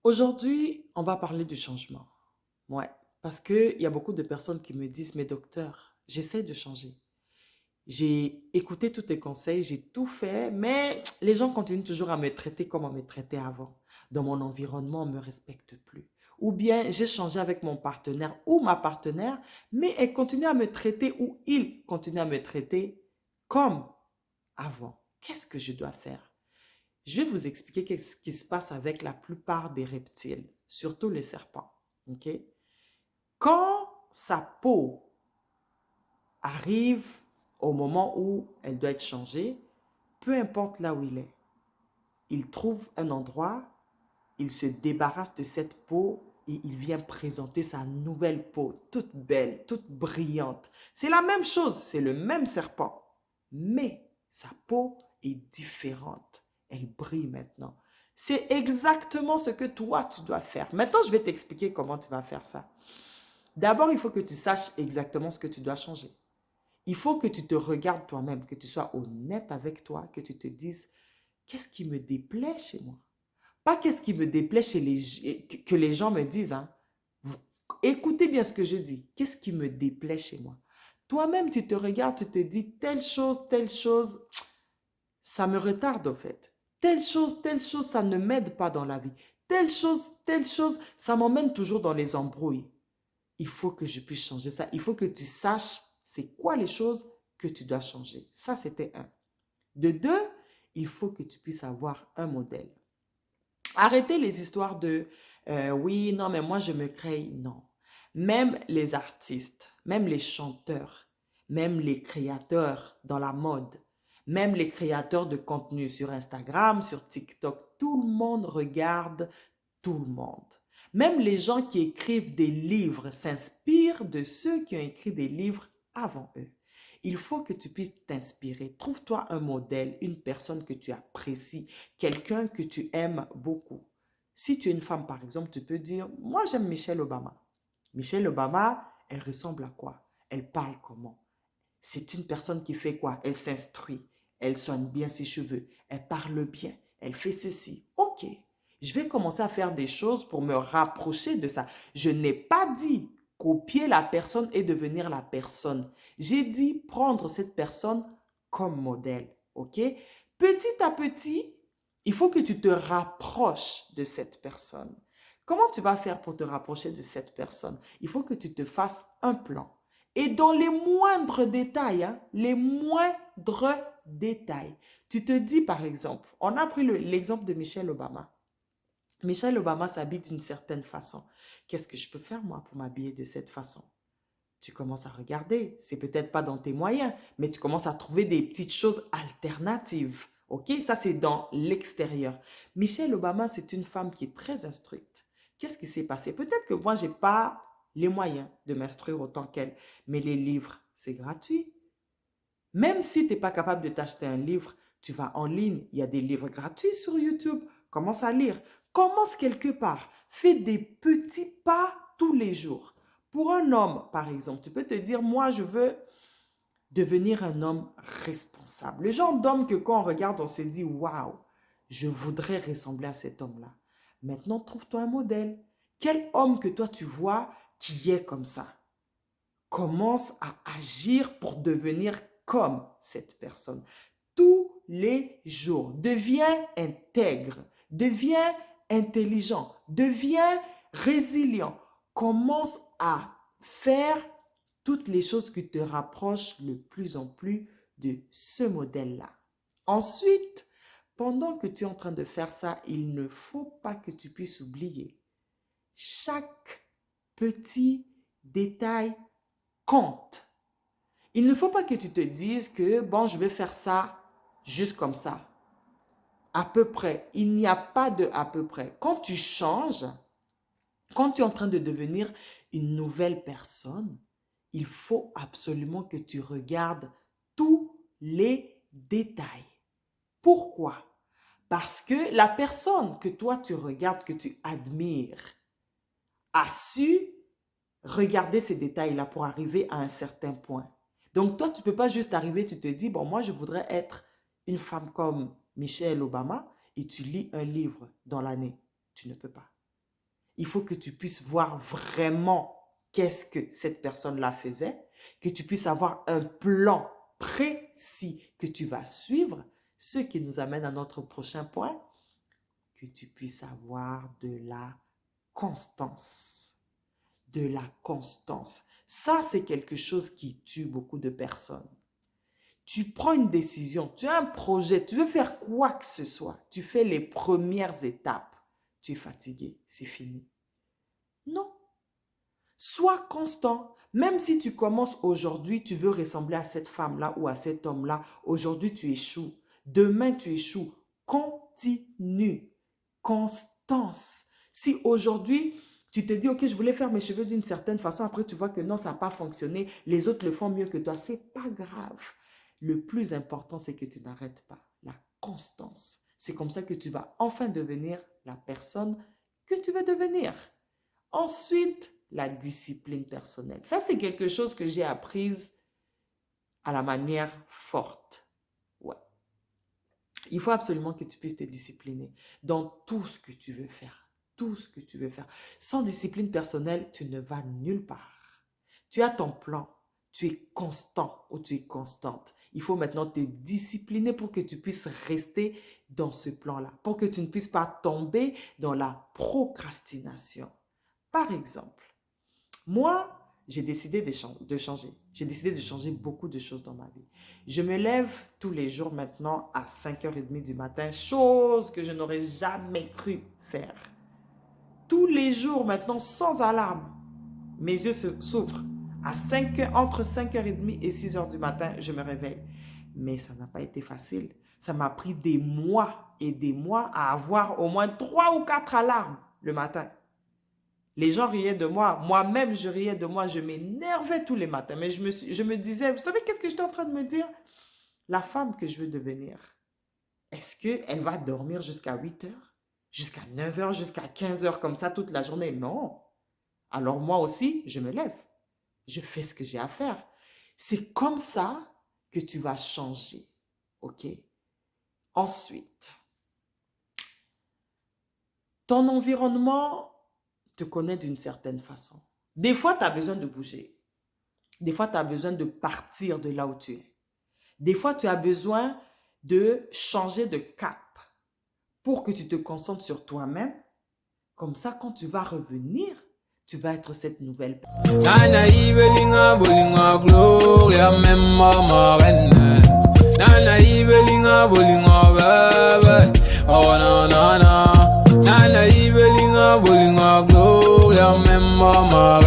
Aujourd'hui, on va parler du changement. Ouais, parce qu'il y a beaucoup de personnes qui me disent, mais docteur, j'essaie de changer. J'ai écouté tous tes conseils, j'ai tout fait, mais les gens continuent toujours à me traiter comme on me traitait avant. Dans mon environnement, on ne me respecte plus. Ou bien j'ai changé avec mon partenaire ou ma partenaire, mais elle continue à me traiter ou il continue à me traiter comme avant. Qu'est-ce que je dois faire? Je vais vous expliquer qu'est-ce qui se passe avec la plupart des reptiles, surtout les serpents. Ok? Quand sa peau arrive au moment où elle doit être changée, peu importe là où il est, il trouve un endroit, il se débarrasse de cette peau et il vient présenter sa nouvelle peau, toute belle, toute brillante. C'est la même chose, c'est le même serpent, mais sa peau est différente. Elle brille maintenant. C'est exactement ce que toi, tu dois faire. Maintenant, je vais t'expliquer comment tu vas faire ça. D'abord, il faut que tu saches exactement ce que tu dois changer. Il faut que tu te regardes toi-même, que tu sois honnête avec toi, que tu te dises, qu'est-ce qui me déplaît chez moi? Pas qu'est-ce qui me déplaît chez que les gens me disent. Hein. Vous, écoutez bien ce que je dis. Qu'est-ce qui me déplaît chez moi? Toi-même, tu te regardes, tu te dis, telle chose, ça me retarde au fait. Telle chose, ça ne m'aide pas dans la vie. Telle chose, ça m'emmène toujours dans les embrouilles. Il faut que je puisse changer ça. Il faut que tu saches c'est quoi les choses que tu dois changer. Ça, c'était un. De deux, il faut que tu puisses avoir un modèle. Arrêtez les histoires de oui, non, mais moi je me crée. Non. Même les artistes, même les chanteurs, même les créateurs dans la mode, même les créateurs de contenu sur Instagram, sur TikTok, tout le monde regarde tout le monde. Même les gens qui écrivent des livres s'inspirent de ceux qui ont écrit des livres avant eux. Il faut que tu puisses t'inspirer. Trouve-toi un modèle, une personne que tu apprécies, quelqu'un que tu aimes beaucoup. Si tu es une femme, par exemple, tu peux dire, moi j'aime Michelle Obama. Michelle Obama, elle ressemble à quoi? Elle parle comment? C'est une personne qui fait quoi? Elle s'instruit, elle soigne bien ses cheveux, elle parle bien, elle fait ceci. Ok, je vais commencer à faire des choses pour me rapprocher de ça. Je n'ai pas dit copier la personne et devenir la personne. J'ai dit prendre cette personne comme modèle. Ok? Petit à petit, il faut que tu te rapproches de cette personne. Comment tu vas faire pour te rapprocher de cette personne? Il faut que tu te fasses un plan. Et dans les moindres détails, hein, les moindres détails. Tu te dis, par exemple, on a pris l'exemple de Michelle Obama. Michelle Obama s'habille d'une certaine façon. Qu'est-ce que je peux faire, moi, pour m'habiller de cette façon? Tu commences à regarder. C'est peut-être pas dans tes moyens, mais tu commences à trouver des petites choses alternatives. OK? Ça, c'est dans l'extérieur. Michelle Obama, c'est une femme qui est très instruite. Qu'est-ce qui s'est passé? Peut-être que moi, j'ai pas les moyens de m'instruire autant qu'elle, mais les livres, c'est gratuit. Même si tu n'es pas capable de t'acheter un livre, tu vas en ligne, il y a des livres gratuits sur YouTube. Commence à lire. Commence quelque part. Fais des petits pas tous les jours. Pour un homme, par exemple, tu peux te dire, moi, je veux devenir un homme responsable. Le genre d'homme que quand on regarde, on se dit, waouh, je voudrais ressembler à cet homme-là. Maintenant, trouve-toi un modèle. Quel homme que toi tu vois qui est comme ça? Commence à agir pour devenir comme cette personne. Tous les jours, deviens intègre, deviens intelligent, deviens résilient. Commence à faire toutes les choses qui te rapprochent le plus en plus de ce modèle-là. Ensuite, pendant que tu es en train de faire ça, il ne faut pas que tu puisses oublier chaque petit détail compte. Il ne faut pas que tu te dises que, bon, je vais faire ça juste comme ça. À peu près. Il n'y a pas de à peu près. Quand tu changes, quand tu es en train de devenir une nouvelle personne, il faut absolument que tu regardes tous les détails. Pourquoi? Parce que la personne que toi tu regardes, que tu admires, a su regarder ces détails-là pour arriver à un certain point. Donc, toi, tu ne peux pas juste arriver, tu te dis, bon, moi, je voudrais être une femme comme Michelle Obama et tu lis un livre dans l'année. Tu ne peux pas. Il faut que tu puisses voir vraiment qu'est-ce que cette personne-là faisait, que tu puisses avoir un plan précis que tu vas suivre, ce qui nous amène à notre prochain point, que tu puisses avoir de la constance. De la constance. Ça, c'est quelque chose qui tue beaucoup de personnes. Tu prends une décision, tu as un projet, tu veux faire quoi que ce soit, tu fais les premières étapes, tu es fatigué, c'est fini. Non. Sois constant. Même si tu commences aujourd'hui, tu veux ressembler à cette femme-là ou à cet homme-là, aujourd'hui tu échoues, demain tu échoues. Continue. Constance. Si aujourd'hui, tu te dis, ok, je voulais faire mes cheveux d'une certaine façon, après tu vois que non, ça n'a pas fonctionné, les autres le font mieux que toi, c'est pas grave. Le plus important, c'est que tu n'arrêtes pas. La constance. C'est comme ça que tu vas enfin devenir la personne que tu veux devenir. Ensuite, la discipline personnelle. Ça, c'est quelque chose que j'ai apprise à la manière forte. Ouais. Il faut absolument que tu puisses te discipliner dans tout ce que tu veux faire. Tout ce que tu veux faire. Sans discipline personnelle, tu ne vas nulle part. Tu as ton plan. Tu es constant ou tu es constante. Il faut maintenant te discipliner pour que tu puisses rester dans ce plan-là. Pour que tu ne puisses pas tomber dans la procrastination. Par exemple, moi, j'ai décidé de changer. J'ai décidé de changer beaucoup de choses dans ma vie. Je me lève tous les jours maintenant à 5h30 du matin, chose que je n'aurais jamais cru faire. Tous les jours maintenant, sans alarme, mes yeux s'ouvrent. Entre 5h30 et 6h du matin, je me réveille. Mais ça n'a pas été facile. Ça m'a pris des mois et des mois à avoir au moins 3 ou 4 alarmes le matin. Les gens riaient de moi. Moi-même, je riais de moi. Je m'énervais tous les matins. Mais je me disais, vous savez qu'est-ce que j'étais en train de me dire? La femme que je veux devenir, est-ce qu'elle va dormir jusqu'à 8h? Jusqu'à 9h? Jusqu'à 15h comme ça toute la journée? Non. Alors moi aussi, je me lève. Je fais ce que j'ai à faire. C'est comme ça que tu vas changer. OK? Ensuite, ton environnement te connaît d'une certaine façon. Des fois, tu as besoin de bouger. Des fois, tu as besoin de partir de là où tu es. Des fois, tu as besoin de changer de cap pour que tu te concentres sur toi-même. Comme ça, quand tu vas revenir, tu vas être cette nouvelle personne. Nana ibelinga bolinga gloria memma